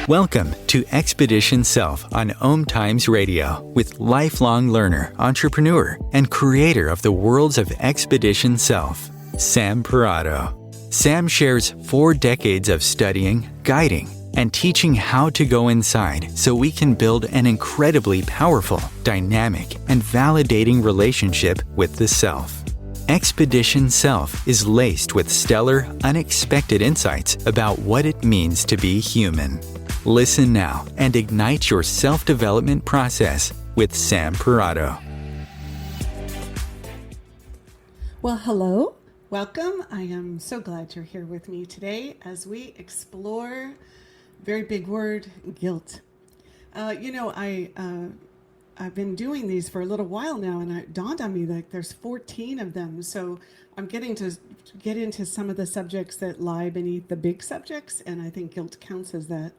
Welcome to Expedition Self on OMTimes Radio with lifelong learner, entrepreneur, and creator of the worlds of Expedition Self, Sam Parrotto. Sam shares 4 decades of studying, guiding, and teaching how to go inside so we can build an incredibly powerful, dynamic, and validating relationship with the self. Expedition Self is laced with stellar, unexpected insights about what it means to be human. Listen now and ignite your self-development process with Sam Parrotto. Well, hello. Welcome. I am so glad you're here with me today as we explore, very big word, guilt. I've been doing these for a little while now, and it dawned on me that there's 14 of them. So I'm getting to get into some of the subjects that lie beneath the big subjects, and I think guilt counts as that.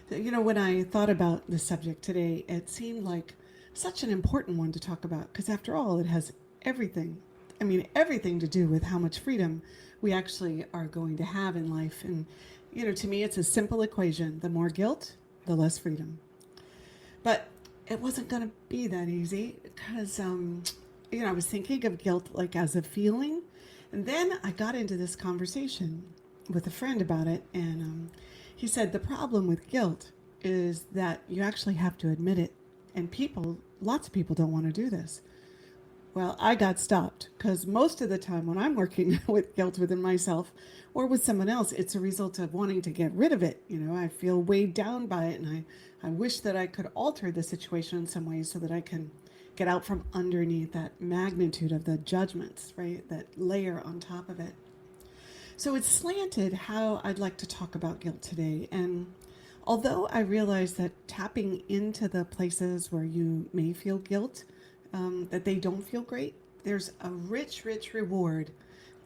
When I thought about the subject today, it seemed like such an important one to talk about because after all, it has everything to do with how much freedom we actually are going to have in life. And, to me, it's a simple equation. The more guilt, the less freedom. But it wasn't going to be that easy because, I was thinking of guilt like as a feeling. And then I got into this conversation with a friend about it. And he said the problem with guilt is that you actually have to admit it. And lots of people don't want to do this. Well, I got stopped because most of the time when I'm working with guilt within myself or with someone else, it's a result of wanting to get rid of it. I feel weighed down by it, and I wish that I could alter the situation in some ways so that I can get out from underneath that magnitude of the judgments, right? That layer on top of it. So it's slanted how I'd like to talk about guilt today. And although I realize that tapping into the places where you may feel guilt, that they don't feel great, there's a rich reward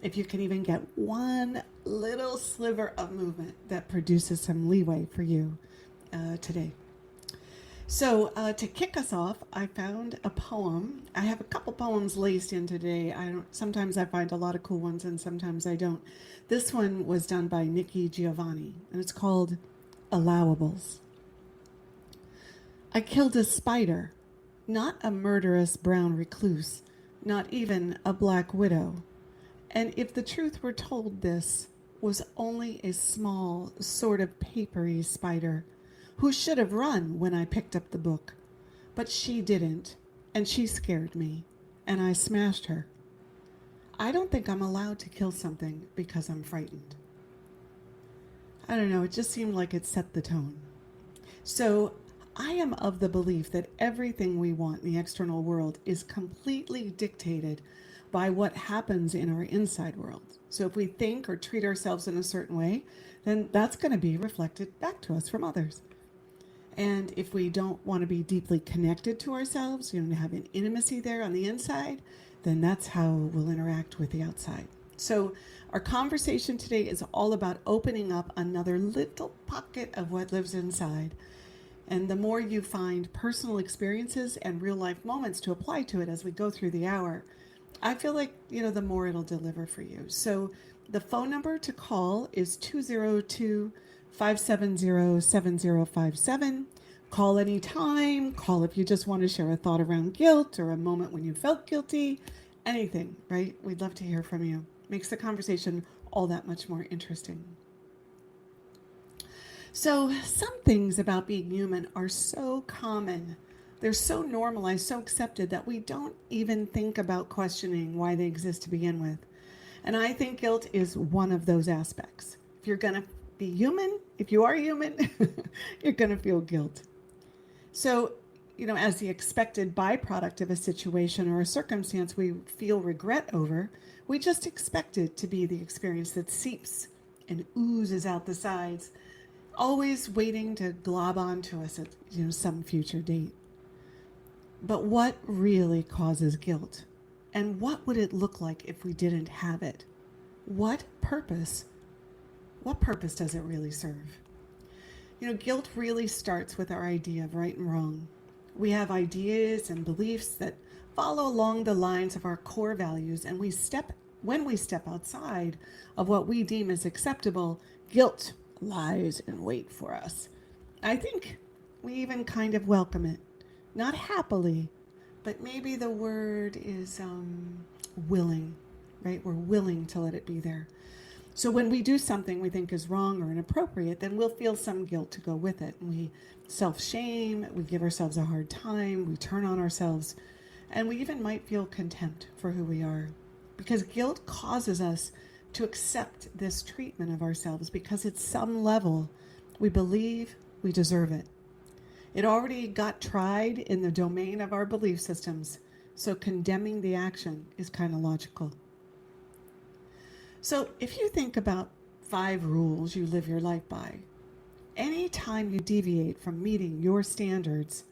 if you can even get one little sliver of movement that produces some leeway for you today. So to kick us off, I found a poem. I have a couple poems laced in today. Sometimes I find a lot of cool ones and sometimes I don't. This one was done by Nikki Giovanni and it's called Allowables. I killed a spider, not a murderous brown recluse, not even a black widow. And if the truth were told, this was only a small, sort of papery spider who should have run when I picked up the book. But she didn't, and she scared me, and I smashed her. I don't think I'm allowed to kill something because I'm frightened. I don't know, it just seemed like it set the tone. So I am of the belief that everything we want in the external world is completely dictated by what happens in our inside world. So if we think or treat ourselves in a certain way, then that's going to be reflected back to us from others. And if we don't want to be deeply connected to ourselves, have an intimacy there on the inside, then that's how we'll interact with the outside. So our conversation today is all about opening up another little pocket of what lives inside. And the more you find personal experiences and real life moments to apply to it as we go through the hour, I feel like, the more it'll deliver for you. So the phone number to call is 202-570-7057. Call anytime. Call if you just want to share a thought around guilt or a moment when you felt guilty. Anything, right? We'd love to hear from you. Makes the conversation all that much more interesting. So some things about being human are so common. They're so normalized, so accepted that we don't even think about questioning why they exist to begin with. And I think guilt is one of those aspects. If you're going to be human, if you are human, you're going to feel guilt. So, as the expected byproduct of a situation or a circumstance we feel regret over, we just expect it to be the experience that seeps and oozes out the sides, always waiting to glob onto us at some future date. But what really causes guilt? And what would it look like if we didn't have it? What purpose does it really serve? Guilt really starts with our idea of right and wrong. We have ideas and beliefs that follow along the lines of our core values, and when we step outside of what we deem as acceptable, guilt lies in wait for us. I think we even kind of welcome it. Not happily, but maybe the word is willing, right? We're willing to let it be there. So when we do something we think is wrong or inappropriate, then we'll feel some guilt to go with it. And we self-shame, we give ourselves a hard time, we turn on ourselves, and we even might feel contempt for who we are. Because guilt causes us to accept this treatment of ourselves because at some level we believe we deserve it. It already got tried in the domain of our belief systems, so condemning the action is kind of logical. So if you think about 5 rules you live your life by, anytime you deviate from meeting your standards,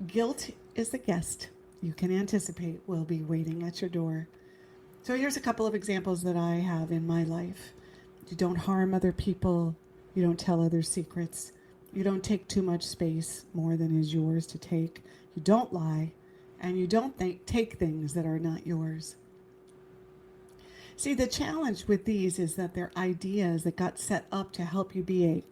guilt is the guest you can anticipate will be waiting at your door. So here's a couple of examples that I have in my life. You don't harm other people. You don't tell others secrets. You don't take too much space, more than is yours to take. You don't lie. And you don't take things that are not yours. See, the challenge with these is that they're ideas that got set up to help you be a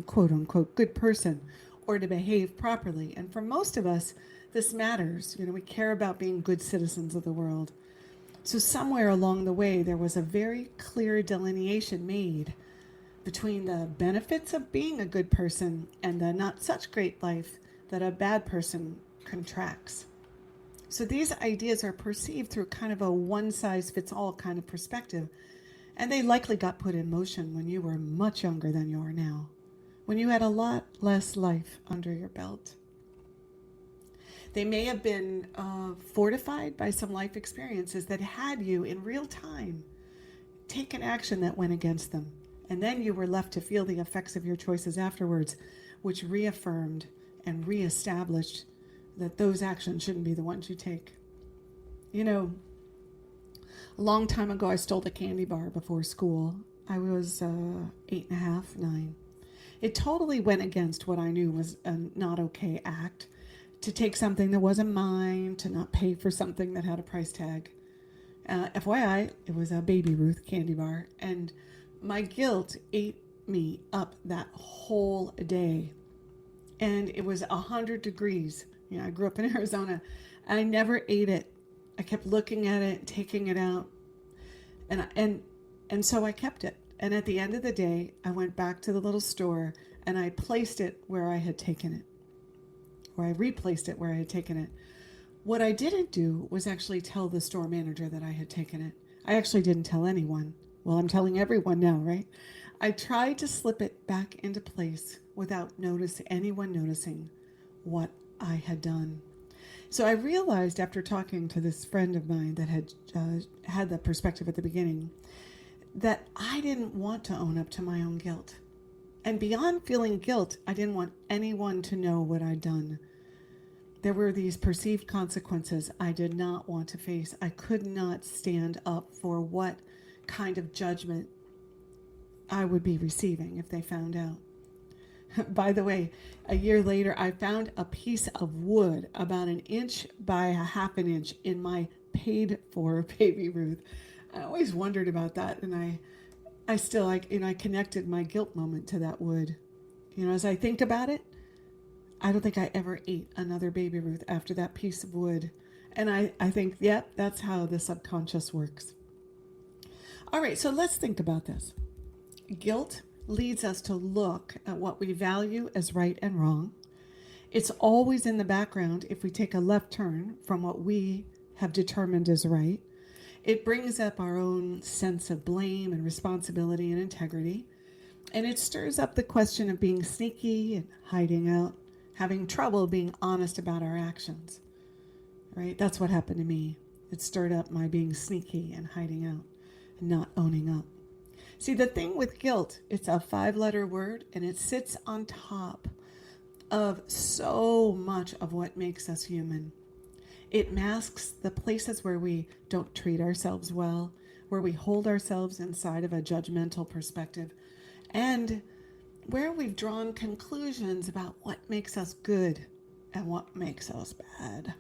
quote unquote good person or to behave properly. And for most of us, this matters. We care about being good citizens of the world. So somewhere along the way, there was a very clear delineation made between the benefits of being a good person and the not such great life that a bad person contracts. So these ideas are perceived through kind of a one-size-fits-all kind of perspective, and they likely got put in motion when you were much younger than you are now, when you had a lot less life under your belt. They may have been fortified by some life experiences that had you in real time take an action that went against them. And then you were left to feel the effects of your choices afterwards, which reaffirmed and reestablished that those actions shouldn't be the ones you take. A long time ago, I stole a candy bar before school. I was 8.5, 9. It totally went against what I knew was a not okay act. To take something that wasn't mine, to not pay for something that had a price tag. FYI, it was a Baby Ruth candy bar, and my guilt ate me up that whole day. And it was 100 degrees. I grew up in Arizona. I never ate it. I kept looking at it, taking it out, and so I kept it. And at the end of the day, I went back to the little store and I placed it where I had taken it. Or I replaced it where I had taken it. What I didn't do was actually tell the store manager that I had taken it. I actually didn't tell anyone. Well, I'm telling everyone now, right? I tried to slip it back into place without anyone noticing what I had done. So I realized after talking to this friend of mine that had the perspective at the beginning that I didn't want to own up to my own guilt. And beyond feeling guilt, I didn't want anyone to know what I'd done. There were these perceived consequences I did not want to face. I could not stand up for what kind of judgment I would be receiving if they found out. By the way, a year later, I found a piece of wood about 1 inch by a half an inch in my paid-for Baby Ruth. I always wondered about that, and I still I connected my guilt moment to that wood. As I think about it, I don't think I ever ate another Baby Ruth after that piece of wood. And I think, yep, that's how the subconscious works. All right, so let's think about this. Guilt leads us to look at what we value as right and wrong. It's always in the background if we take a left turn from what we have determined is right. It brings up our own sense of blame and responsibility and integrity. And it stirs up the question of being sneaky and hiding out, having trouble being honest about our actions. Right? That's what happened to me. It stirred up my being sneaky and hiding out and not owning up. See, the thing with guilt, it's a 5-letter word, and it sits on top of so much of what makes us human. It masks the places where we don't treat ourselves well, where we hold ourselves inside of a judgmental perspective, and where we've drawn conclusions about what makes us good and what makes us bad.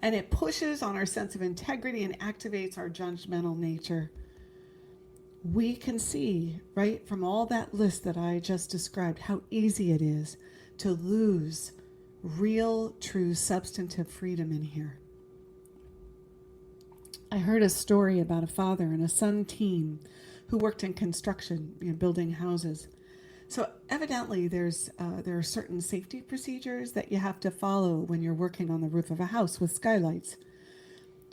And it pushes on our sense of integrity and activates our judgmental nature. we can see, right, from all that list that I just described, how easy it is to lose real, true, substantive freedom in here. I heard a story about a father and a son team who worked in construction, building houses. So evidently, there are certain safety procedures that you have to follow when you're working on the roof of a house with skylights.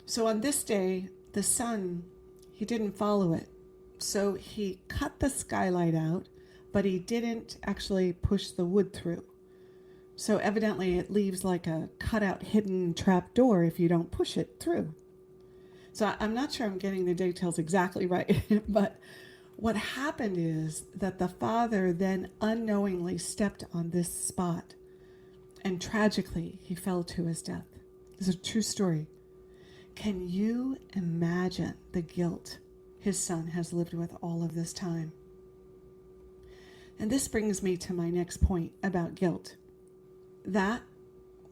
So on this day, the son, he didn't follow it. So he cut the skylight out, but he didn't actually push the wood through. So evidently, it leaves like a cutout hidden trap door if you don't push it through. So I'm not sure I'm getting the details exactly right, but what happened is that the father then unknowingly stepped on this spot, and tragically he fell to his death. This is a true story. Can you imagine the guilt his son has lived with all of this time? And this brings me to my next point about guilt. That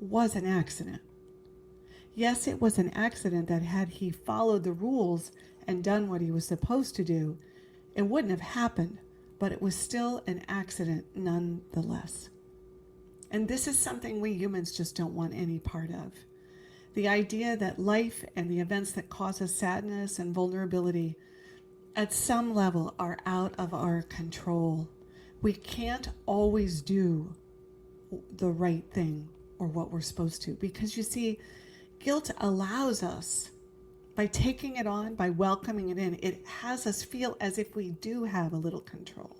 was an accident. Yes, it was an accident that had he followed the rules and done what he was supposed to do, it wouldn't have happened, but it was still an accident nonetheless. And this is something we humans just don't want any part of. The idea that life and the events that cause us sadness and vulnerability at some level are out of our control. We can't always do the right thing or what we're supposed to, because you see, guilt allows us, by taking it on, by welcoming it in, it has us feel as if we do have a little control.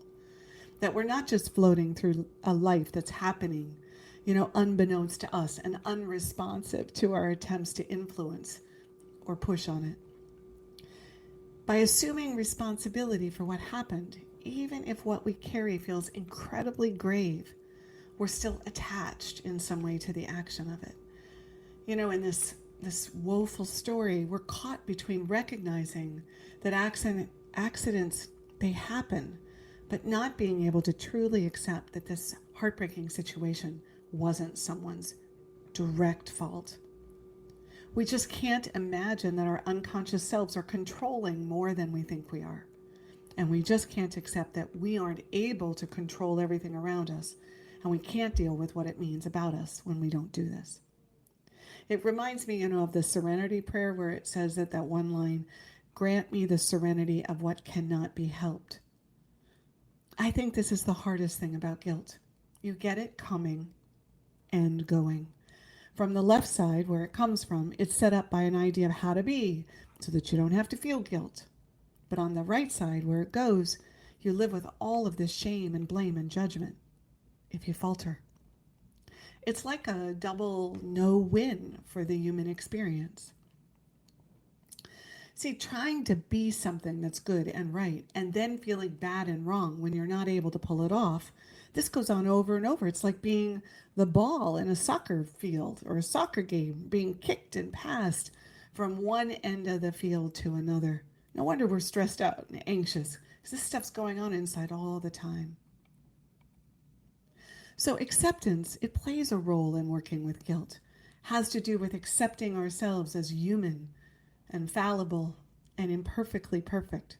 That we're not just floating through a life that's happening, unbeknownst to us and unresponsive to our attempts to influence or push on it. By assuming responsibility for what happened, even if what we carry feels incredibly grave, we're still attached in some way to the action of it. In this woeful story, we're caught between recognizing that accidents, they happen, but not being able to truly accept that this heartbreaking situation wasn't someone's direct fault. We just can't imagine that our unconscious selves are controlling more than we think we are. And we just can't accept that we aren't able to control everything around us, and we can't deal with what it means about us when we don't do this. It reminds me, of the serenity prayer where it says that one line, grant me the serenity of what cannot be helped. I think this is the hardest thing about guilt. You get it coming and going. From the left side, where it comes from, it's set up by an idea of how to be so that you don't have to feel guilt. But on the right side, where it goes, you live with all of this shame and blame and judgment if you falter. It's like a double no-win for the human experience. See, trying to be something that's good and right and then feeling bad and wrong when you're not able to pull it off, this goes on over and over. It's like being the ball in a soccer field or a soccer game, being kicked and passed from one end of the field to another. No wonder we're stressed out and anxious, because this stuff's going on inside all the time. So acceptance, it plays a role in working with guilt. Has to do with accepting ourselves as human and fallible and imperfectly perfect.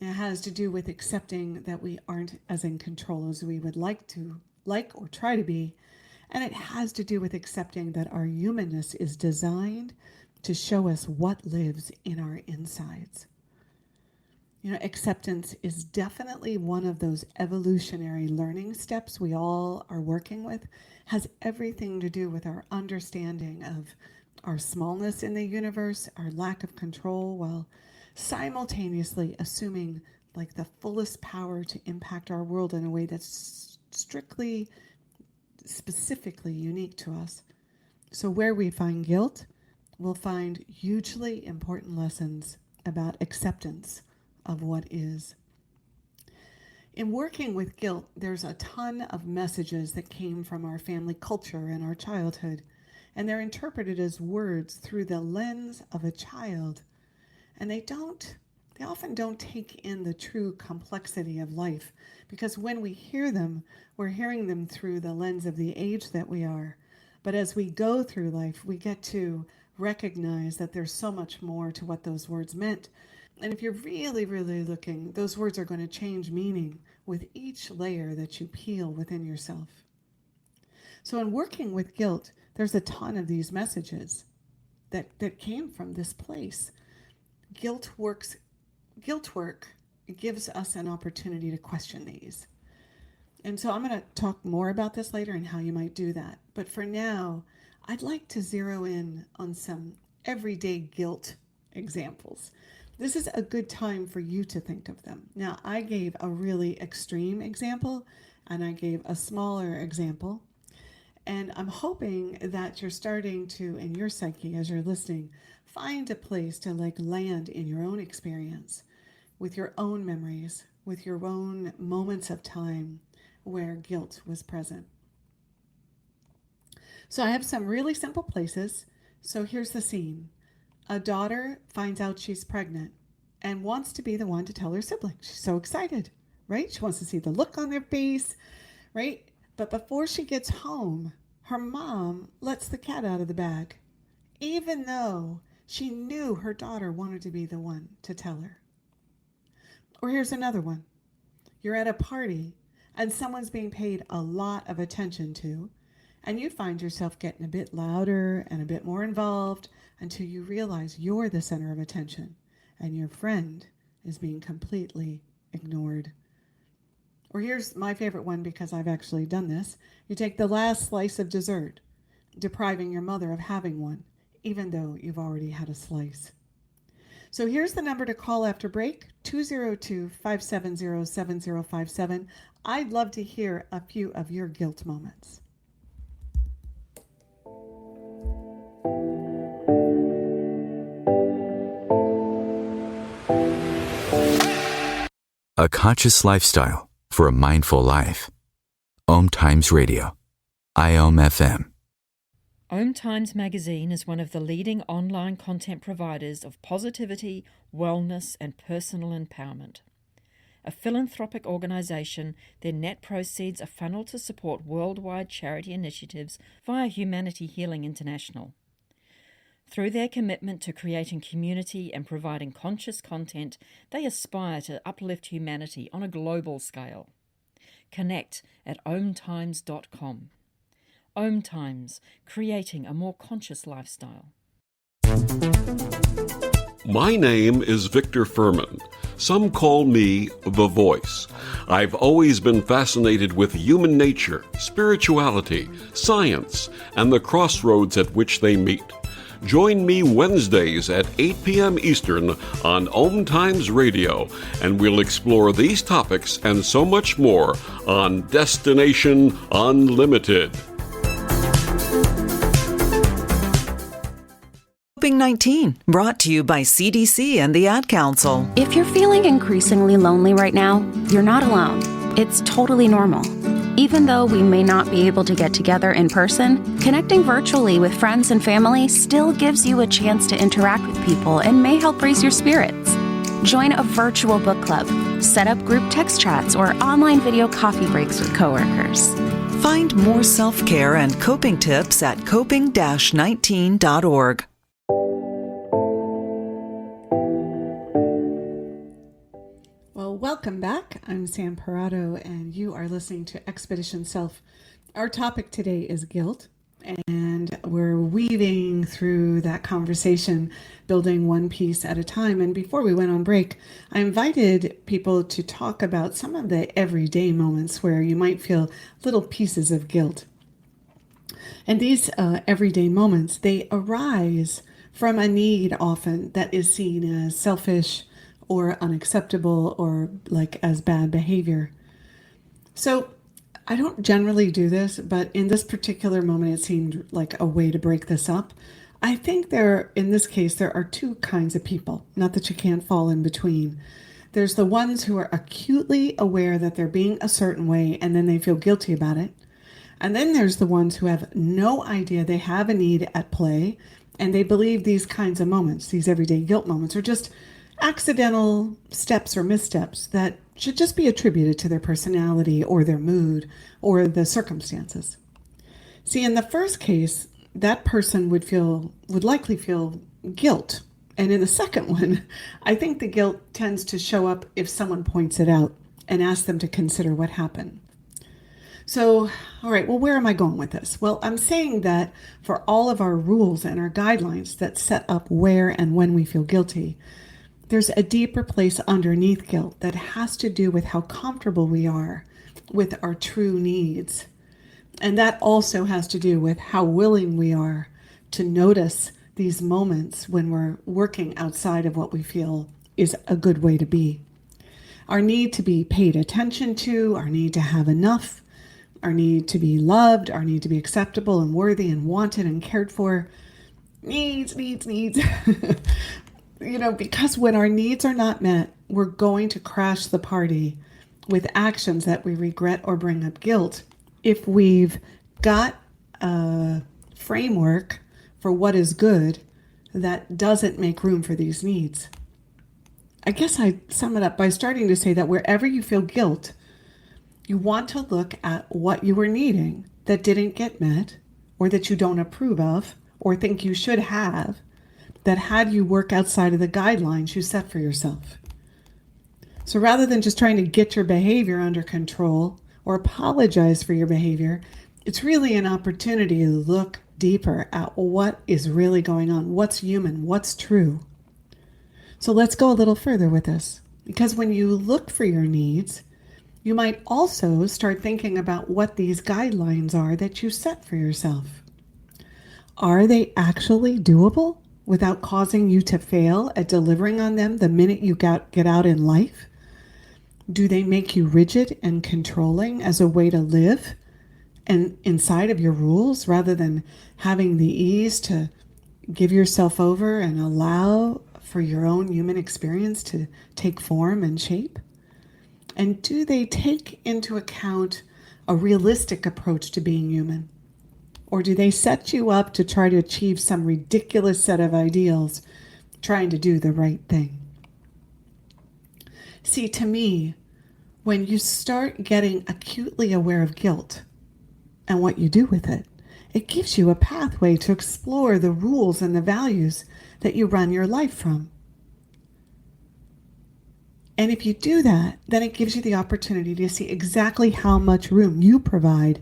It has to do with accepting that we aren't as in control as we would like or try to be. And it has to do with accepting that our humanness is designed to show us what lives in our insides. Acceptance is definitely one of those evolutionary learning steps we all are working with. Has everything to do with our understanding of our smallness in the universe, our lack of control, while simultaneously assuming like the fullest power to impact our world in a way that's strictly, specifically unique to us. So where we find guilt, we'll find hugely important lessons about acceptance of what is. In working with guilt, there's a ton of messages that came from our family culture and our childhood, and they're interpreted as words through the lens of a child. And they often don't take in the true complexity of life, because when we hear them, we're hearing them through the lens of the age that we are. But as we go through life, we get to recognize that there's so much more to what those words meant, And if you're really, really looking, those words are going to change meaning with each layer that you peel within yourself. So in working with guilt, there's a ton of these messages that came from this place. Guilt work gives us an opportunity to question these. And so I'm going to talk more about this later and how you might do that. But for now, I'd like to zero in on some everyday guilt examples. This is a good time for you to think of them. Now, I gave a really extreme example and I gave a smaller example. And I'm hoping that you're starting to, in your psyche, as you're listening, find a place to land in your own experience, with your own memories, with your own moments of time where guilt was present. So I have some really simple places. So here's the scene. A daughter finds out she's pregnant and wants to be the one to tell her sibling. She's so excited, right? She wants to see the look on their face, right? But before she gets home, her mom lets the cat out of the bag, even though she knew her daughter wanted to be the one to tell her. Or here's another one. You're at a party and someone's being paid a lot of attention to, and you find yourself getting a bit louder and a bit more involved until you realize you're the center of attention and your friend is being completely ignored. Or here's my favorite one because I've actually done this. You take the last slice of dessert, depriving your mother of having one, even though you've already had a slice. So here's the number to call after break, 202-570-7057. I'd love to hear a few of your guilt moments. A conscious lifestyle for a mindful life. OMTimes Radio. IOM FM. OMTimes magazine is one of the leading online content providers of positivity, wellness, and personal empowerment. A philanthropic organisation, their net proceeds are funneled to support worldwide charity initiatives via Humanity Healing International. Through their commitment to creating community and providing conscious content, they aspire to uplift humanity on a global scale. Connect at omtimes.com. OMTimes, creating a more conscious lifestyle. My name is Victor Furman. Some call me The Voice. I've always been fascinated with human nature, spirituality, science, and the crossroads at which they meet. Join me Wednesdays at 8 p.m. Eastern on OMTimes Radio, and we'll explore these topics and so much more on Destination Unlimited. COVID-19, brought to you by CDC and the Ad Council. If you're feeling increasingly lonely right now, you're not alone. It's totally normal. Even though we may not be able to get together in person, connecting virtually with friends and family still gives you a chance to interact with people and may help raise your spirits. Join a virtual book club, set up group text chats, or online video coffee breaks with coworkers. Find more self-care and coping tips at coping-19.org. Well, welcome back. I'm Sam Parrotto, and you are listening to Expedition Self. Our topic today is guilt, and we're weaving through that conversation, building one piece at a time. And before we went on break, I invited people to talk about some of the everyday moments where you might feel little pieces of guilt. And these everyday moments, they arise from a need often that is seen as selfish or unacceptable or as bad behavior. So I don't generally do this, but in this particular moment, it seemed like a way to break this up. I think in this case, there are two kinds of people, not that you can't fall in between. There's the ones who are acutely aware that they're being a certain way, and then they feel guilty about it. And then there's the ones who have no idea they have a need at play, and they believe these kinds of moments, these everyday guilt moments, are just accidental steps or missteps that should just be attributed to their personality or their mood or the circumstances. See, in the first case, that person would likely feel guilt And in the second one, I think the guilt tends to show up if someone points it out and asks them to consider what happened. So, all right, well, where am I going with this? Well, I'm saying that for all of our rules and our guidelines that set up where and when we feel guilty, there's a deeper place underneath guilt that has to do with how comfortable we are with our true needs. And that also has to do with how willing we are to notice these moments when we're working outside of what we feel is a good way to be. Our need to be paid attention to, our need to have enough, our need to be loved, our need to be acceptable and worthy and wanted and cared for. Needs. Because when our needs are not met, we're going to crash the party with actions that we regret or bring up guilt. If we've got a framework for what is good that doesn't make room for these needs. I guess I sum it up by starting to say that wherever you feel guilt, you want to look at what you were needing that didn't get met, or that you don't approve of, or think you should have, that had you work outside of the guidelines you set for yourself. So rather than just trying to get your behavior under control or apologize for your behavior, it's really an opportunity to look deeper at what is really going on, what's human, what's true. So let's go a little further with this, because when you look for your needs, you might also start thinking about what these guidelines are that you set for yourself. Are they actually doable without causing you to fail at delivering on them the minute you get out in life? Do they make you rigid and controlling as a way to live and inside of your rules rather than having the ease to give yourself over and allow for your own human experience to take form and shape? And do they take into account a realistic approach to being human? Or do they set you up to try to achieve some ridiculous set of ideals, trying to do the right thing? See, to me, when you start getting acutely aware of guilt and what you do with it, it gives you a pathway to explore the rules and the values that you run your life from. And if you do that, then it gives you the opportunity to see exactly how much room you provide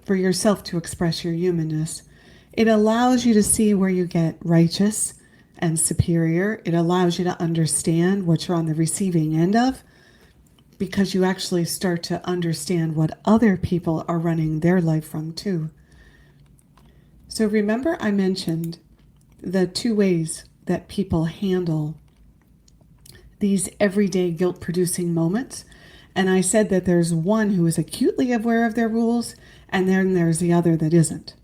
for yourself to express your humanness. It allows you to see where you get righteous and superior. It allows you to understand what you're on the receiving end of, because you actually start to understand what other people are running their life from too. So remember I mentioned the two ways that people handle these everyday guilt-producing moments. And I said that there's one who is acutely aware of their rules, and then there's the other that isn't.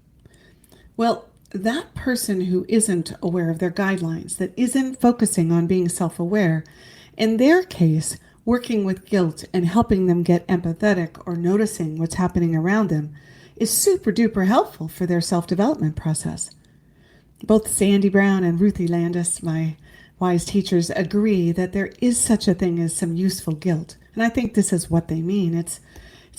Well, that person who isn't aware of their guidelines, that isn't focusing on being self-aware, in their case, working with guilt and helping them get empathetic or noticing what's happening around them is super duper helpful for their self-development process. Both Sandy Brown and Ruthie Landis, my wise teachers, agree that there is such a thing as some useful guilt. And I think this is what they mean. It's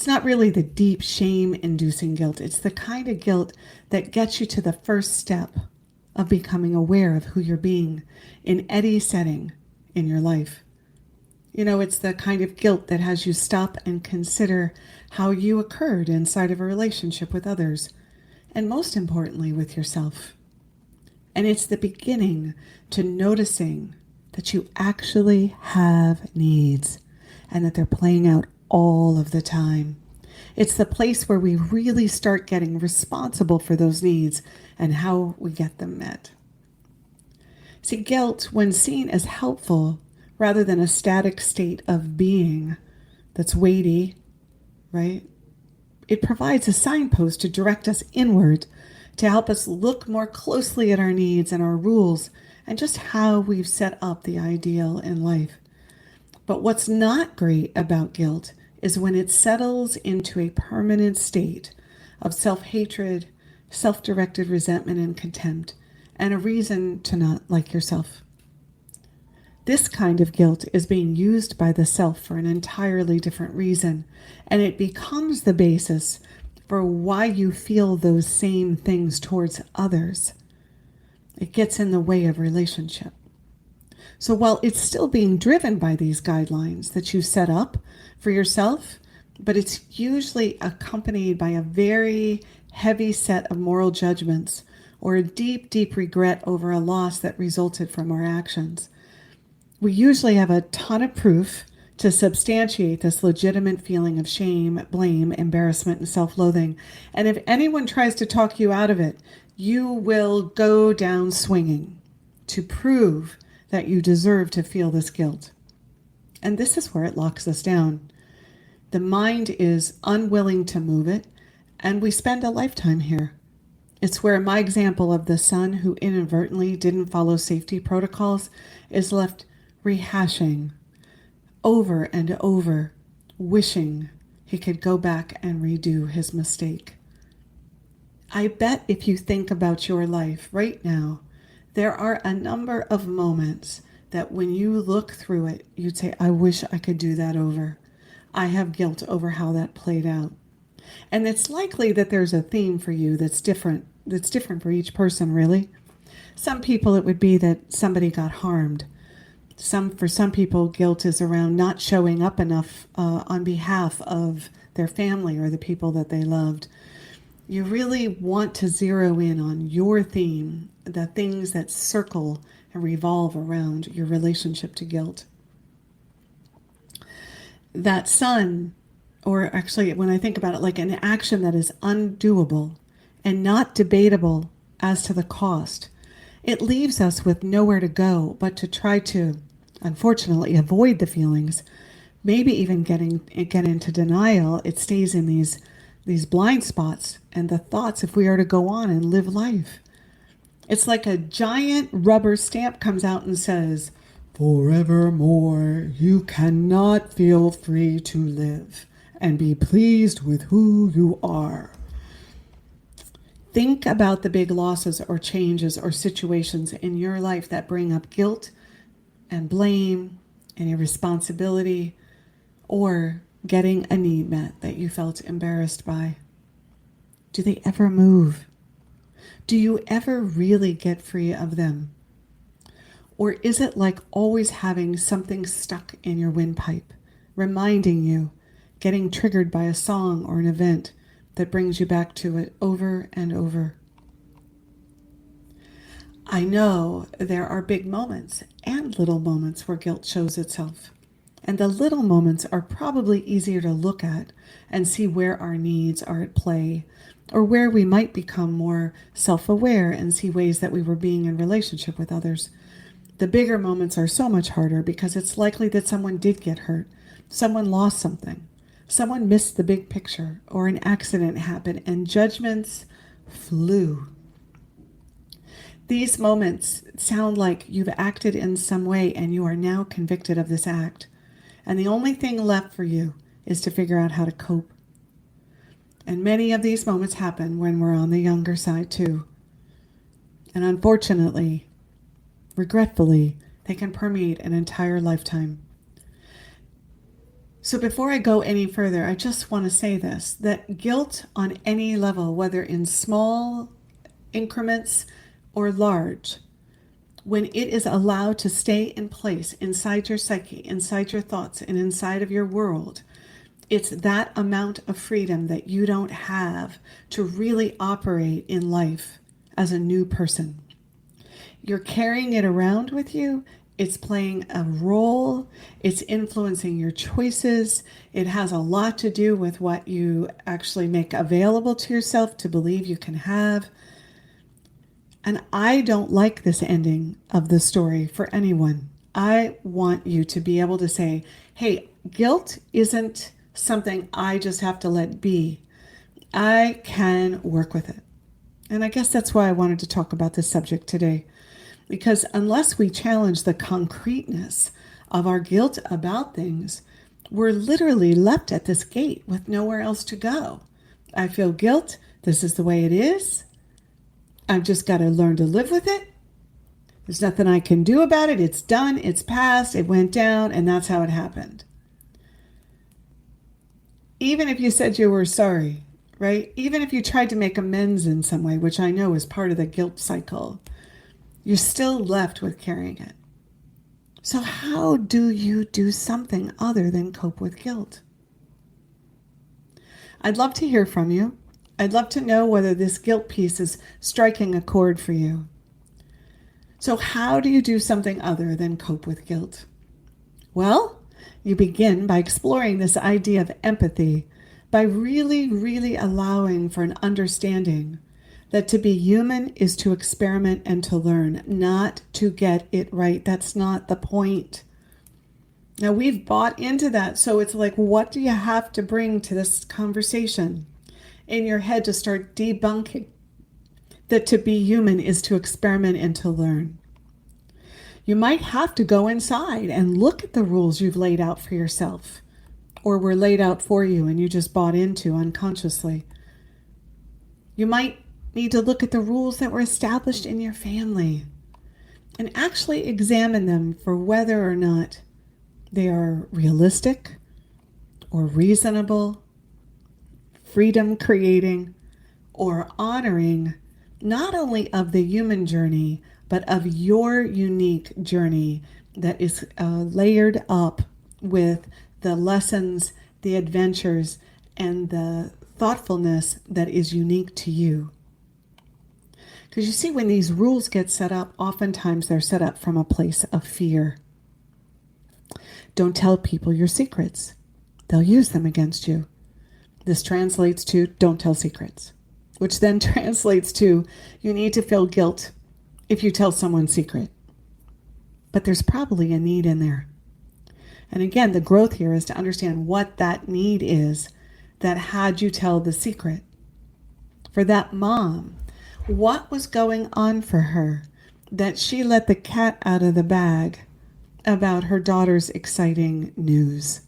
not really the deep shame-inducing guilt. It's the kind of guilt that gets you to the first step of becoming aware of who you're being in any setting in your life. It's the kind of guilt that has you stop and consider how you occurred inside of a relationship with others, and most importantly, with yourself. And it's the beginning to noticing that you actually have needs and that they're playing out all of the time. It's the place where we really start getting responsible for those needs and how we get them met. See, guilt, when seen as helpful rather than a static state of being that's weighty, right? It provides a signpost to direct us inward, to help us look more closely at our needs and our rules and just how we've set up the ideal in life. But what's not great about guilt is when it settles into a permanent state of self-hatred, self-directed resentment and contempt, and a reason to not like yourself. This kind of guilt is being used by the self for an entirely different reason, and it becomes the basis for why you feel those same things towards others. It gets in the way of relationship. So while it's still being driven by these guidelines that you set up for yourself, but it's usually accompanied by a very heavy set of moral judgments or a deep, deep regret over a loss that resulted from our actions. We usually have a ton of proof to substantiate this legitimate feeling of shame, blame, embarrassment, and self-loathing. And if anyone tries to talk you out of it, you will go down swinging to prove that you deserve to feel this guilt. And this is where it locks us down. The mind is unwilling to move it, and we spend a lifetime here. It's where my example of the son who inadvertently didn't follow safety protocols is left rehashing over and over, wishing he could go back and redo his mistake. I bet if you think about your life right now, there are a number of moments that when you look through it, you'd say, I wish I could do that over. I have guilt over how that played out. And it's likely that there's a theme for you that's different for each person, really. Some people, it would be that somebody got harmed. For some people, guilt is around not showing up enough on behalf of their family or the people that they loved. You really want to zero in on your theme, the things that circle and revolve around your relationship to guilt. That son, or actually when I think about it, like an action that is undoable and not debatable as to the cost, it leaves us with nowhere to go but to try to, unfortunately, avoid the feelings, maybe even get into denial. It stays in these blind spots and the thoughts if we are to go on and live life. It's like a giant rubber stamp comes out and says, forevermore, you cannot feel free to live and be pleased with who you are. Think about the big losses or changes or situations in your life that bring up guilt and blame and irresponsibility or getting a need met that you felt embarrassed by. Do they ever move? Do you ever really get free of them? Or is it like always having something stuck in your windpipe, reminding you, getting triggered by a song or an event that brings you back to it over and over? I know there are big moments and little moments where guilt shows itself. And the little moments are probably easier to look at and see where our needs are at play, or where we might become more self-aware and see ways that we were being in relationship with others. The bigger moments are so much harder because it's likely that someone did get hurt, someone lost something, someone missed the big picture, or an accident happened and judgments flew. These moments sound like you've acted in some way and you are now convicted of this act. And the only thing left for you is to figure out how to cope. And many of these moments happen when we're on the younger side too. And unfortunately, regretfully, they can permeate an entire lifetime. So before I go any further, I just want to say this, that guilt on any level, whether in small increments or large, when it is allowed to stay in place inside your psyche, inside your thoughts, and inside of your world, it's that amount of freedom that you don't have to really operate in life as a new person. You're carrying it around with you. It's playing a role. It's influencing your choices. It has a lot to do with what you actually make available to yourself to believe you can have. And I don't like this ending of the story for anyone. I want you to be able to say, hey, guilt isn't something I just have to let be. I can work with it. And I guess that's why I wanted to talk about this subject today. Because unless we challenge the concreteness of our guilt about things, we're literally left at this gate with nowhere else to go. I feel guilt. This is the way it is. I've just got to learn to live with it. There's nothing I can do about it. It's done. It's past. It went down. And that's how it happened. Even if you said you were sorry, right? Even if you tried to make amends in some way, which I know is part of the guilt cycle, you're still left with carrying it. So how do you do something other than cope with guilt? I'd love to hear from you. I'd love to know whether this guilt piece is striking a chord for you. So how do you do something other than cope with guilt? Well, you begin by exploring this idea of empathy, by really, really allowing for an understanding that to be human is to experiment and to learn, not to get it right. That's not the point. Now, we've bought into that, so it's like, what do you have to bring to this conversation in your head to start debunking that to be human is to experiment and to learn? You might have to go inside and look at the rules you've laid out for yourself, or were laid out for you and you just bought into unconsciously. You might need to look at the rules that were established in your family and actually examine them for whether or not they are realistic or reasonable, freedom creating, or honoring not only of the human journey, but of your unique journey that is layered up with the lessons, the adventures, and the thoughtfulness that is unique to you. Because you see, when these rules get set up, oftentimes they're set up from a place of fear. Don't tell people your secrets. They'll use them against you. This translates to don't tell secrets, which then translates to you need to feel guilt if you tell someone's secret. But there's probably a need in there. And again, the growth here is to understand what that need is that had you tell the secret. For that mom, what was going on for her that she let the cat out of the bag about her daughter's exciting news?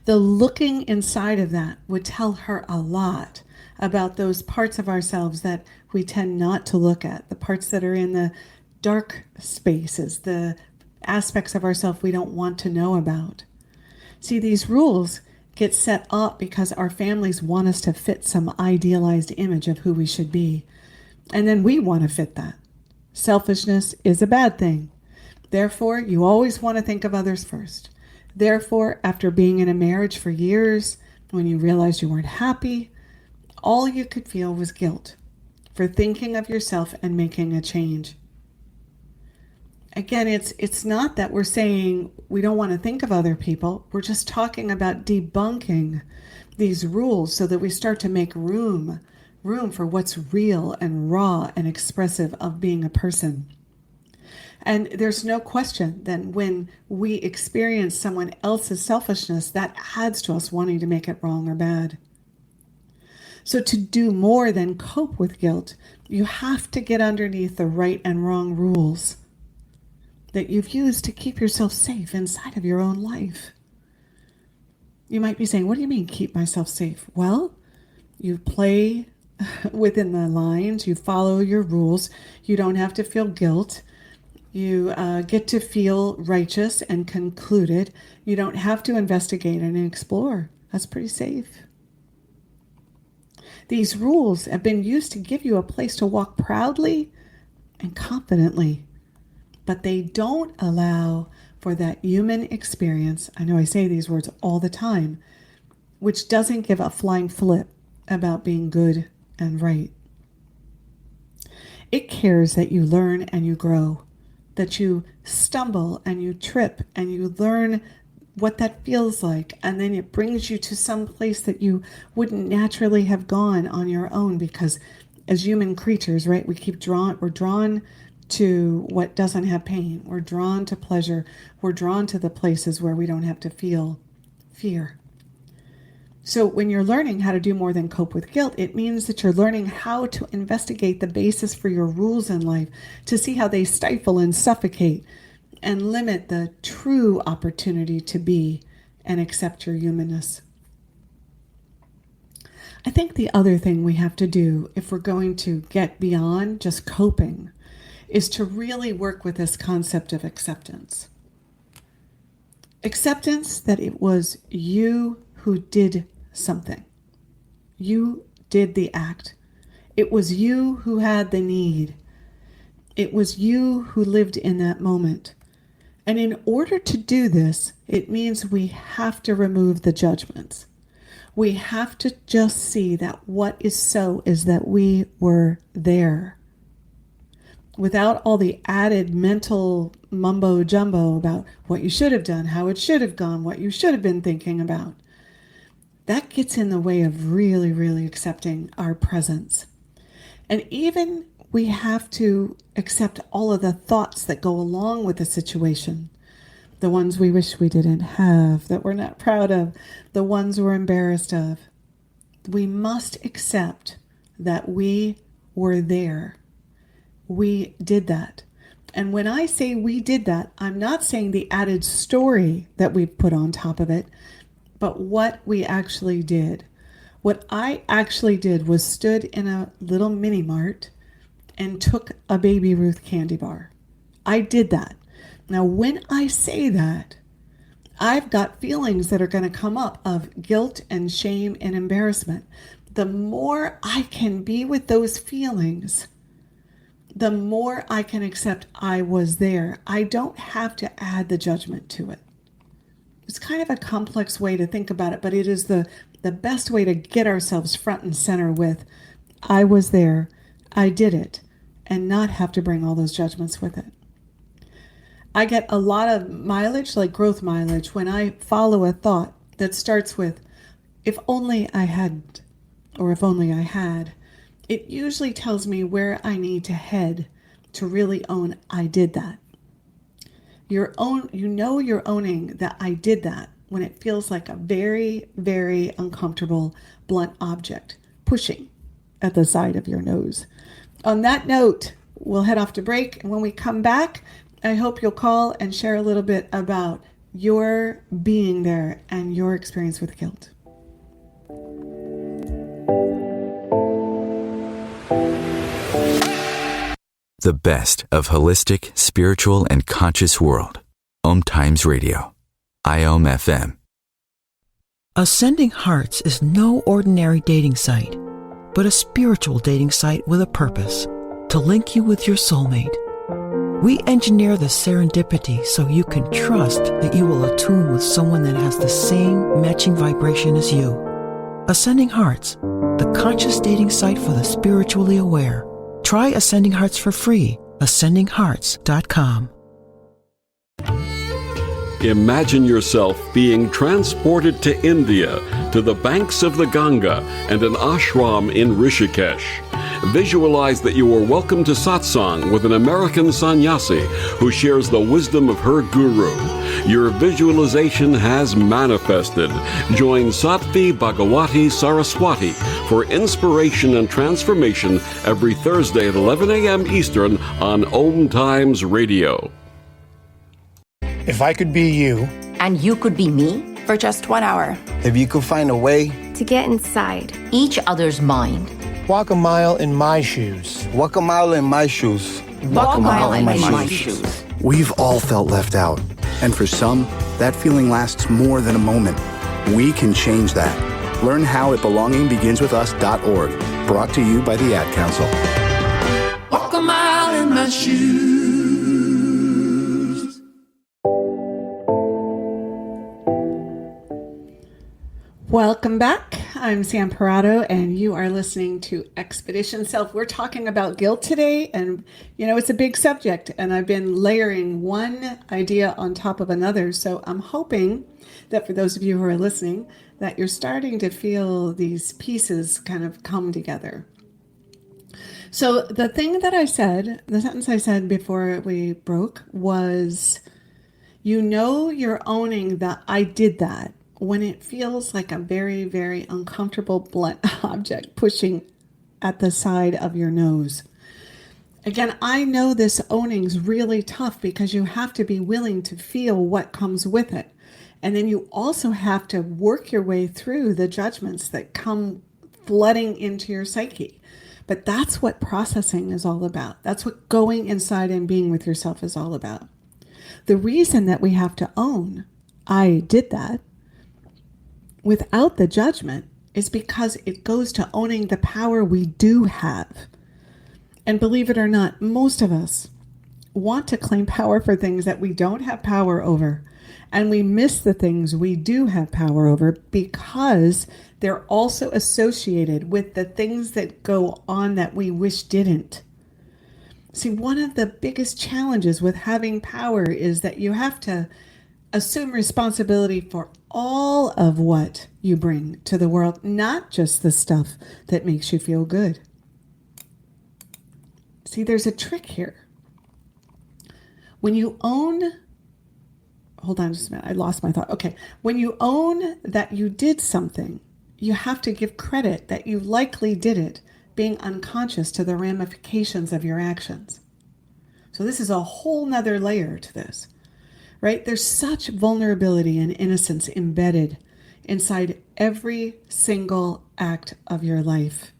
The looking inside of that would tell her a lot about those parts of ourselves that we tend not to look at, the parts that are in the dark spaces, the aspects of ourselves we don't want to know about. See, these rules get set up because our families want us to fit some idealized image of who we should be. And then we want to fit that. Selfishness is a bad thing. Therefore, you always want to think of others first. Therefore, after being in a marriage for years, when you realized you weren't happy, all you could feel was guilt for thinking of yourself and making a change. Again, it's not that we're saying we don't want to think of other people. We're just talking about debunking these rules so that we start to make room for what's real and raw and expressive of being a person. And there's no question that when we experience someone else's selfishness, that adds to us wanting to make it wrong or bad. So to do more than cope with guilt, you have to get underneath the right and wrong rules that you've used to keep yourself safe inside of your own life. You might be saying, what do you mean keep myself safe? Well, you play within the lines, you follow your rules, you don't have to feel guilt, you get to feel righteous and concluded, you don't have to investigate and explore. That's pretty safe. These rules have been used to give you a place to walk proudly and confidently, but they don't allow for that human experience. I know I say these words all the time, which doesn't give a flying flip about being good and right. It cares that you learn and you grow, that you stumble and you trip and you learn what that feels like, and then it brings you to some place that you wouldn't naturally have gone on your own, because as human creatures, right, we're drawn to what doesn't have pain. We're drawn to pleasure. We're drawn to the places where we don't have to feel fear. So when you're learning how to do more than cope with guilt, it means that you're learning how to investigate the basis for your rules in life, to see how they stifle and suffocate and limit the true opportunity to be and accept your humanness. I think the other thing we have to do if we're going to get beyond just coping is to really work with this concept of acceptance. Acceptance that it was you who did something. You did the act. It was you who had the need. It was you who lived in that moment. And in order to do this, it means we have to remove the judgments. We have to just see that what is so is that we were there. Without all the added mental mumbo jumbo about what you should have done, how it should have gone, what you should have been thinking about. That gets in the way of really, really accepting our presence. And even we have to accept all of the thoughts that go along with the situation. The ones we wish we didn't have, that we're not proud of, the ones we're embarrassed of. We must accept that we were there. We did that. And when I say we did that, I'm not saying the added story that we've put on top of it, but what we actually did. What I actually did was stood in a little mini mart and took a Baby Ruth candy bar. I did that. Now, when I say that, I've got feelings that are going to come up of guilt and shame and embarrassment. The more I can be with those feelings, the more I can accept I was there. I don't have to add the judgment to it. It's kind of a complex way to think about it, but it is the best way to get ourselves front and center with, I was there, I did it, and not have to bring all those judgments with it. I get a lot of mileage, like growth mileage, when I follow a thought that starts with, if only I hadn't, or if only I had. It usually tells me where I need to head to really own I did that. You're owning that I did that when it feels like a very, very uncomfortable blunt object pushing at the side of your nose. On that note, we'll head off to break. And when we come back, I hope you'll call and share a little bit about your being there and your experience with guilt. The best of holistic, spiritual, and conscious world. OMTimes Radio. IOM FM. Ascending Hearts is no ordinary dating site, but a spiritual dating site with a purpose, to link you with your soulmate. We engineer the serendipity so you can trust that you will attune with someone that has the same matching vibration as you. Ascending Hearts, the conscious dating site for the spiritually aware. Try Ascending Hearts for free. ascendinghearts.com. Imagine yourself being transported to India, to the banks of the Ganga and an ashram in Rishikesh. Visualize that you are welcome to satsang with an American sannyasi who shares the wisdom of her guru. Your visualization has manifested. Join Sattvi Bhagawati Saraswati for inspiration and transformation every Thursday at 11 a.m. Eastern on OMTimes Radio. If I could be you, and you could be me, for just 1 hour, if you could find a way to get inside each other's mind, walk a mile in my shoes. Walk a mile in my shoes. Walk a mile in my shoes. We've all felt left out. And for some, that feeling lasts more than a moment. We can change that. Learn how at belongingbeginswithus.org. Brought to you by the Ad Council. Walk a mile in my shoes. Welcome back. I'm Sam Parrotto, and you are listening to Expedition Self. We're talking about guilt today, and it's a big subject, and I've been layering one idea on top of another. So I'm hoping that for those of you who are listening, that you're starting to feel these pieces kind of come together. So the thing that I said, the sentence I said before we broke was, you're owning that I did that, when it feels like a very, very uncomfortable blunt object pushing at the side of your nose. Again, I know this owning's really tough because you have to be willing to feel what comes with it. And then you also have to work your way through the judgments that come flooding into your psyche. But that's what processing is all about. That's what going inside and being with yourself is all about. The reason that we have to own, I did that, without the judgment is because it goes to owning the power we do have. And believe it or not, most of us want to claim power for things that we don't have power over. And we miss the things we do have power over because they're also associated with the things that go on that we wish didn't. See, one of the biggest challenges with having power is that you have to assume responsibility for all of what you bring to the world, not just the stuff that makes you feel good. See, there's a trick here. When you own, hold on just a minute, I lost my thought. Okay, when you own that you did something, you have to give credit that you likely did it, being unconscious to the ramifications of your actions. So this is a whole nother layer to this, right? There's such vulnerability and innocence embedded inside every single act of your life.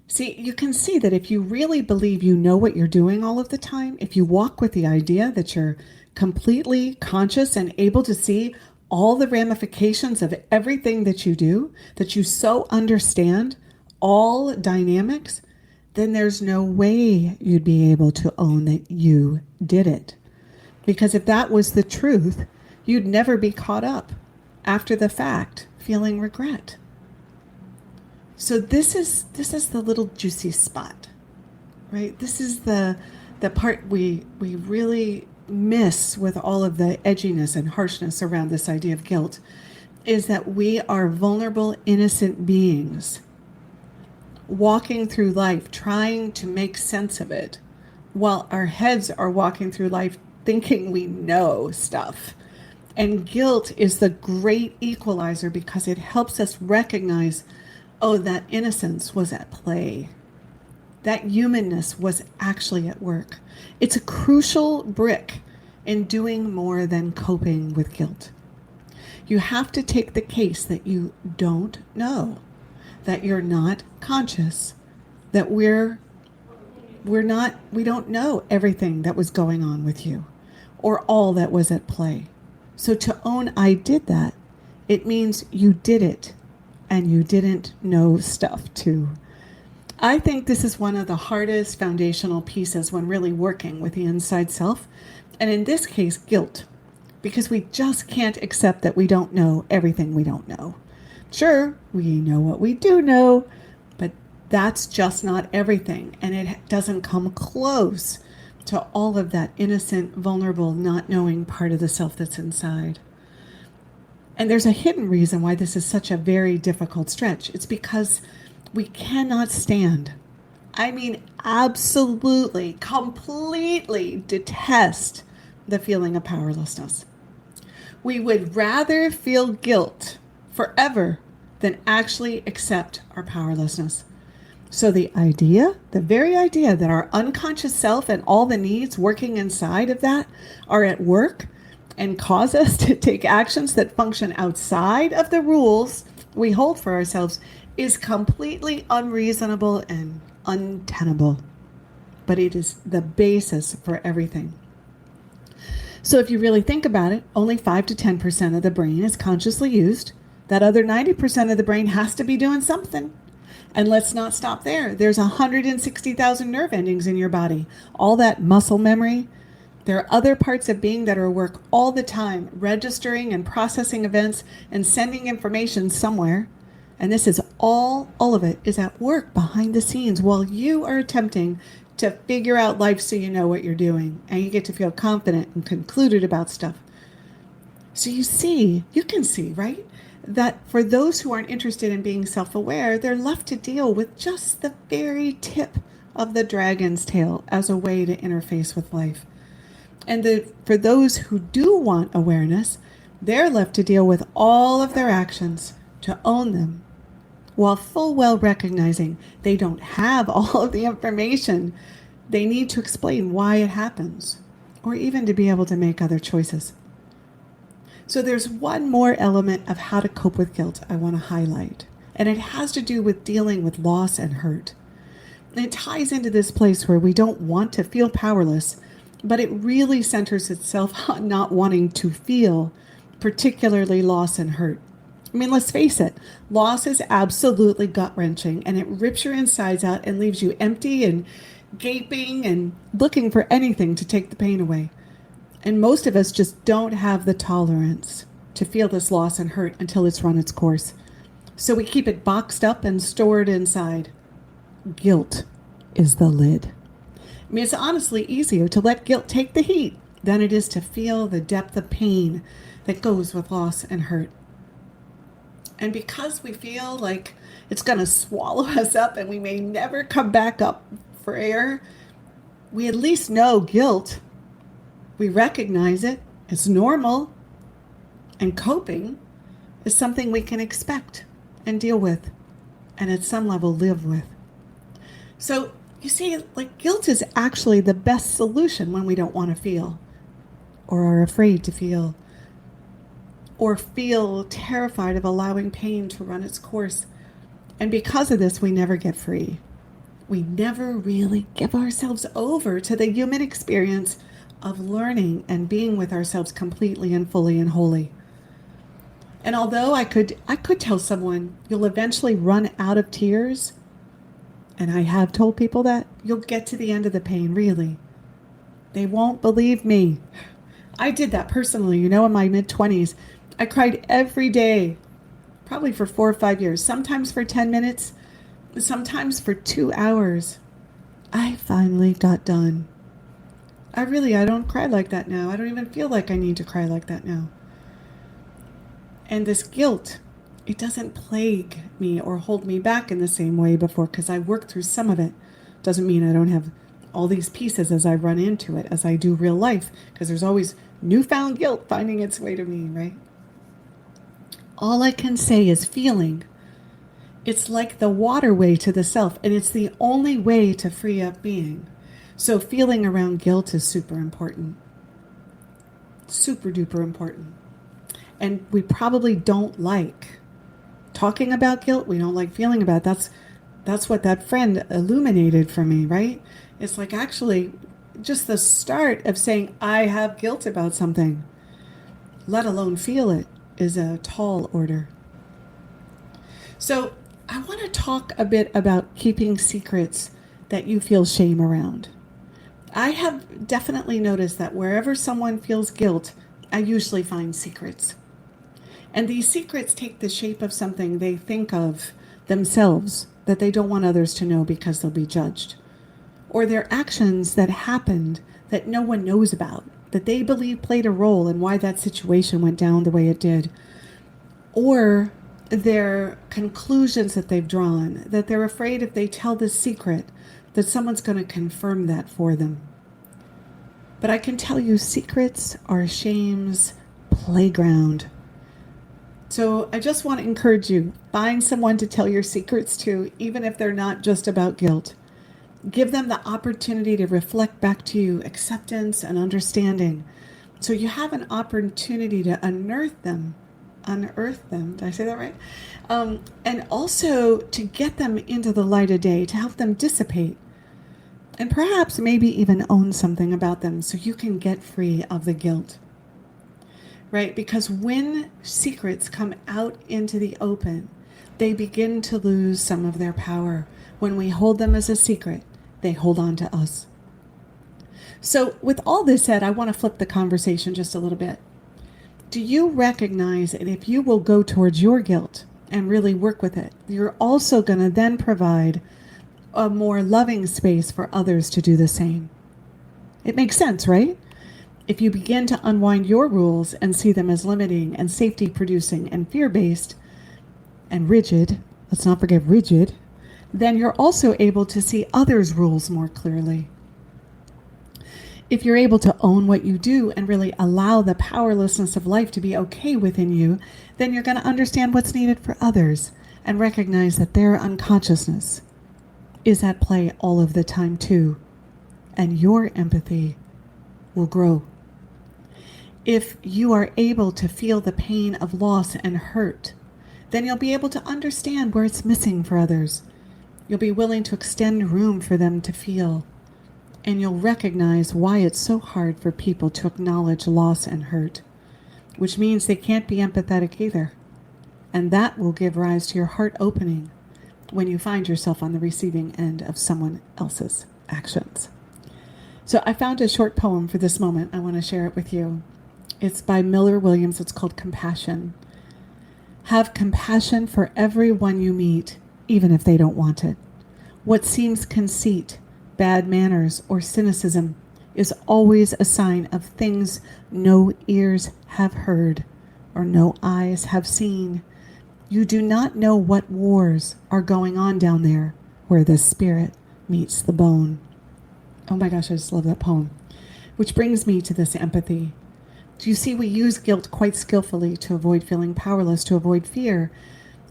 See, you can see that if you really believe you know what you're doing all of the time, if you walk with the idea that you're completely conscious and able to see all the ramifications of everything that you do, that you so understand all dynamics, then there's no way you'd be able to own that you did it. Because if that was the truth, you'd never be caught up after the fact feeling regret. So this is the little juicy spot, right? This is the part we really miss with all of the edginess and harshness around this idea of guilt, is that we are vulnerable, innocent beings walking through life, trying to make sense of it, while our heads are walking through life thinking we know stuff. And guilt is the great equalizer because it helps us recognize, oh, that innocence was at play. That humanness was actually at work. It's a crucial brick in doing more than coping with guilt. You have to take the case that you don't know, that you're not conscious, that we don't know everything that was going on with you or all that was at play. So to own I did that, it means you did it and you didn't know stuff too. I think this is one of the hardest foundational pieces when really working with the inside self, and in this case, guilt, because we just can't accept that we don't know everything we don't know. Sure, we know what we do know, but that's just not everything, and it doesn't come close to all of that innocent, vulnerable, not knowing part of the self that's inside. And there's a hidden reason why this is such a very difficult stretch. It's because we cannot stand, I mean, absolutely, completely detest the feeling of powerlessness. We would rather feel guilt forever than actually accept our powerlessness. So the very idea that our unconscious self and all the needs working inside of that are at work and cause us to take actions that function outside of the rules we hold for ourselves is completely unreasonable and untenable. But it is the basis for everything. So if you really think about it, only 5 to 10% of the brain is consciously used. That other 90% of the brain has to be doing something. And let's not stop there. There's 160,000 nerve endings in your body. All that muscle memory. There are other parts of being that are at work all the time, registering and processing events and sending information somewhere. And this is all of it is at work behind the scenes while you are attempting to figure out life so you know what you're doing. And you get to feel confident and concluded about stuff. So you can see, right? That for those who aren't interested in being self-aware, they're left to deal with just the very tip of the dragon's tail as a way to interface with life. And for those who do want awareness, they're left to deal with all of their actions, to own them, while full well recognizing they don't have all of the information they need to explain why it happens, or even to be able to make other choices. So there's one more element of how to cope with guilt I want to highlight, and it has to do with dealing with loss and hurt. And it ties into this place where we don't want to feel powerless, but it really centers itself on not wanting to feel particularly loss and hurt. I mean, let's face it, loss is absolutely gut-wrenching, and it rips your insides out and leaves you empty and gaping and looking for anything to take the pain away. And most of us just don't have the tolerance to feel this loss and hurt until it's run its course. So we keep it boxed up and stored inside. Guilt is the lid. I mean, it's honestly easier to let guilt take the heat than it is to feel the depth of pain that goes with loss and hurt. And because we feel like it's going to swallow us up and we may never come back up for air, we at least know guilt. We recognize it. It's normal. And coping is something we can expect and deal with, and at some level live with. So you see, like, guilt is actually the best solution when we don't want to feel, or are afraid to feel, or feel terrified of allowing pain to run its course. And because of this, we never get free. We never really give ourselves over to the human experience of learning and being with ourselves completely and fully and wholly. And although I could tell someone, you'll eventually run out of tears, and I have told people that, you'll get to the end of the pain, really. They won't believe me. I did that personally, in my mid-20s. I cried every day, probably for 4 or 5 years, sometimes for 10 minutes, sometimes for 2 hours. I finally got done. I don't cry like that now. I don't even feel like I need to cry like that now. And this guilt, it doesn't plague me or hold me back in the same way before, because I worked through some of it. Doesn't mean I don't have all these pieces as I run into it, as I do real life, because there's always newfound guilt finding its way to me, right? All I can say is feeling. It's like the waterway to the self, and it's the only way to free up being. So feeling around guilt is super important. Super duper important. And we probably don't like talking about guilt. We don't like feeling about it. That's what that friend illuminated for me, right? It's like actually just the start of saying, I have guilt about something, let alone feel it, is a tall order. So I want to talk a bit about keeping secrets that you feel shame around. I have definitely noticed that wherever someone feels guilt, I usually find secrets. And these secrets take the shape of something they think of themselves that they don't want others to know because they'll be judged. Or their actions that happened that no one knows about, that they believe played a role in why that situation went down the way it did. Or their conclusions that they've drawn, that they're afraid if they tell this secret that someone's going to confirm that for them. But I can tell you, secrets are shame's playground. So I just want to encourage you, find someone to tell your secrets to, even if they're not just about guilt. Give them the opportunity to reflect back to you acceptance and understanding. So you have an opportunity to unearth them. Did I say that right? And also to get them into the light of day, to help them dissipate. And perhaps maybe even own something about them so you can get free of the guilt. Right? Because when secrets come out into the open, they begin to lose some of their power. When we hold them as a secret, they hold on to us. So with all this said, I want to flip the conversation just a little bit. Do you recognize that if you will go towards your guilt and really work with it, you're also going to then provide a more loving space for others to do the same? It makes sense, right? If you begin to unwind your rules and see them as limiting and safety producing and fear-based and rigid, let's not forget rigid, then you're also able to see others' rules more clearly. If you're able to own what you do and really allow the powerlessness of life to be okay within you, then you're going to understand what's needed for others and recognize that their unconsciousness is at play all of the time too, and your empathy will grow. If you are able to feel the pain of loss and hurt, then you'll be able to understand where it's missing for others. You'll be willing to extend room for them to feel, and you'll recognize why it's so hard for people to acknowledge loss and hurt, which means they can't be empathetic either. And that will give rise to your heart opening when you find yourself on the receiving end of someone else's actions. So I found a short poem for this moment. I want to share it with you. It's by Miller Williams. It's called Compassion. Have compassion for everyone you meet, even if they don't want it. What seems conceit, bad manners, or cynicism is always a sign of things no ears have heard or no eyes have seen. You do not know what wars are going on down there where the spirit meets the bone. Oh my gosh, I just love that poem. Which brings me to this empathy. Do you see we use guilt quite skillfully to avoid feeling powerless, to avoid fear,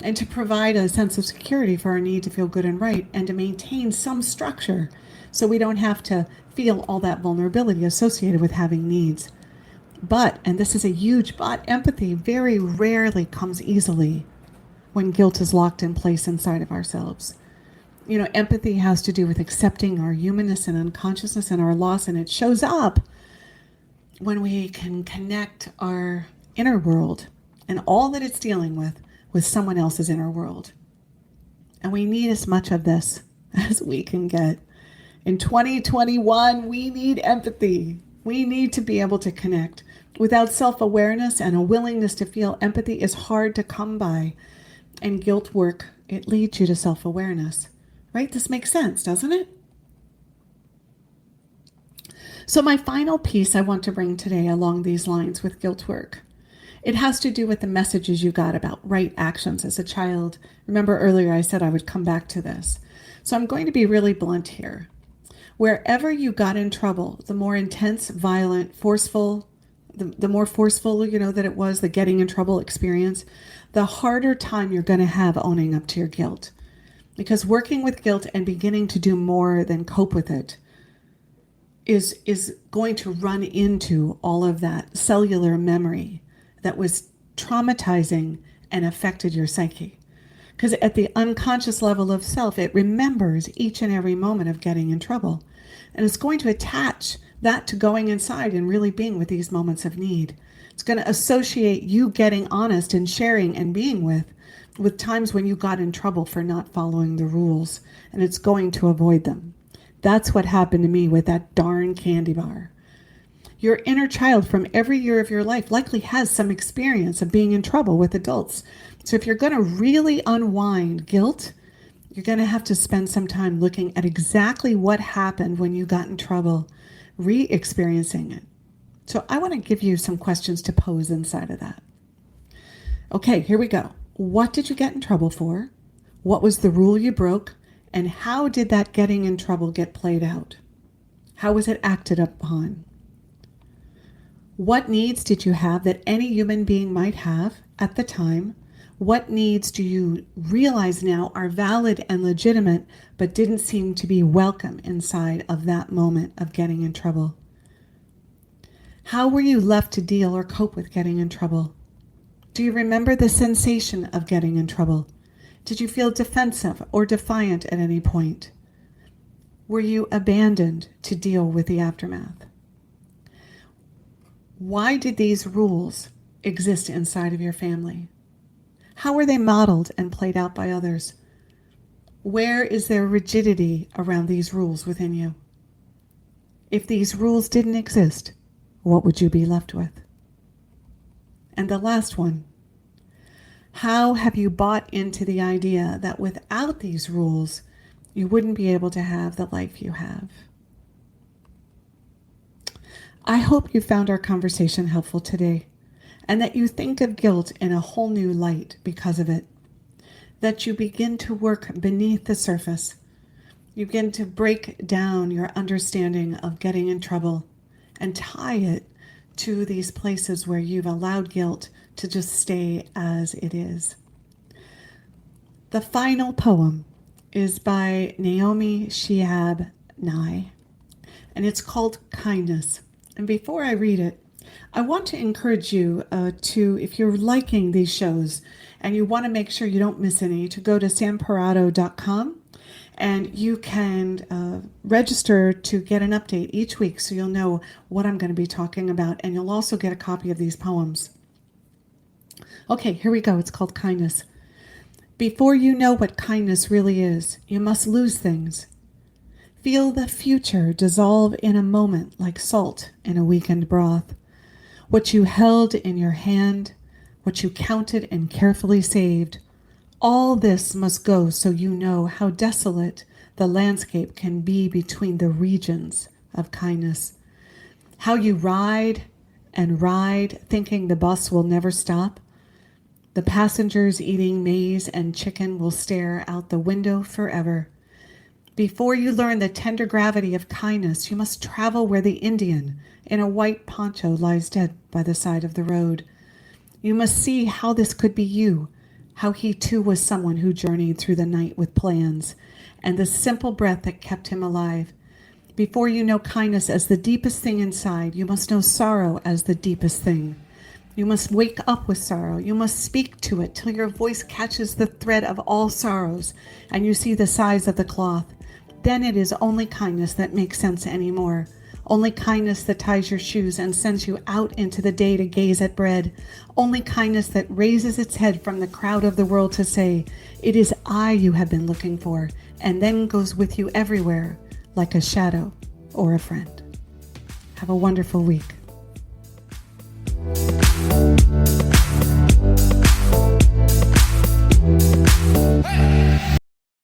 and to provide a sense of security for our need to feel good and right, and to maintain some structure so we don't have to feel all that vulnerability associated with having needs. But, and this is a huge but, empathy very rarely comes easily when guilt is locked in place inside of ourselves. You know, empathy has to do with accepting our humanness and unconsciousness and our loss, and it shows up when we can connect our inner world and all that it's dealing with someone else's inner world. And we need as much of this as we can get. In 2021, we need empathy. We need to be able to connect. Without self-awareness and a willingness to feel, empathy is hard to come by. And guilt work, it leads you to self-awareness. Right? This makes sense, doesn't it? So my final piece I want to bring today along these lines with guilt work. It has to do with the messages you got about right actions as a child. Remember earlier I said I would come back to this. So I'm going to be really blunt here. Wherever you got in trouble, the more intense, violent, forceful, the more forceful, that it was, the getting in trouble experience, the harder time you're going to have owning up to your guilt. Because working with guilt and beginning to do more than cope with it is going to run into all of that cellular memory that was traumatizing and affected your psyche. Because at the unconscious level of self, it remembers each and every moment of getting in trouble. And it's going to attach that to going inside and really being with these moments of need. It's going to associate you getting honest and sharing and being with times when you got in trouble for not following the rules. And it's going to avoid them. That's what happened to me with that darn candy bar. Your inner child from every year of your life likely has some experience of being in trouble with adults. So if you're going to really unwind guilt, you're going to have to spend some time looking at exactly what happened when you got in trouble, re-experiencing it. So I want to give you some questions to pose inside of that. Okay, here we go. What did you get in trouble for? What was the rule you broke? And how did that getting in trouble get played out? How was it acted upon? What needs did you have that any human being might have at the time? What needs do you realize now are valid and legitimate, but didn't seem to be welcome inside of that moment of getting in trouble? How were you left to deal or cope with getting in trouble? Do you remember the sensation of getting in trouble? Did you feel defensive or defiant at any point? Were you abandoned to deal with the aftermath? Why did these rules exist inside of your family? How were they modeled and played out by others? Where is there rigidity around these rules within you? If these rules didn't exist, what would you be left with? And the last one, how have you bought into the idea that without these rules, you wouldn't be able to have the life you have? I hope you found our conversation helpful today, and that you think of guilt in a whole new light because of it. That you begin to work beneath the surface. You begin to break down your understanding of getting in trouble and tie it to these places where you've allowed guilt to just stay as it is. The final poem is by Naomi Shihab Nye, and it's called Kindness. And before I read it, I want to encourage you to, if you're liking these shows and you want to make sure you don't miss any, to go to samparrotto.com and you can register to get an update each week so you'll know what I'm going to be talking about, and you'll also get a copy of these poems. Okay, here we go. It's called Kindness. Before you know what kindness really is, you must lose things. Feel the future dissolve in a moment like salt in a weakened broth. What you held in your hand, what you counted and carefully saved, all this must go so you know how desolate the landscape can be between the regions of kindness. How you ride and ride, thinking the bus will never stop. The passengers eating maize and chicken will stare out the window forever. Before you learn the tender gravity of kindness, you must travel where the Indian in a white poncho lies dead by the side of the road. You must see how this could be you, how he too was someone who journeyed through the night with plans, and the simple breath that kept him alive. Before you know kindness as the deepest thing inside, you must know sorrow as the deepest thing. You must wake up with sorrow. You must speak to it till your voice catches the thread of all sorrows and you see the size of the cloth. Then it is only kindness that makes sense anymore. Only kindness that ties your shoes and sends you out into the day to gaze at bread. Only kindness that raises its head from the crowd of the world to say, "It is I you have been looking for," and then goes with you everywhere like a shadow or a friend. Have a wonderful week.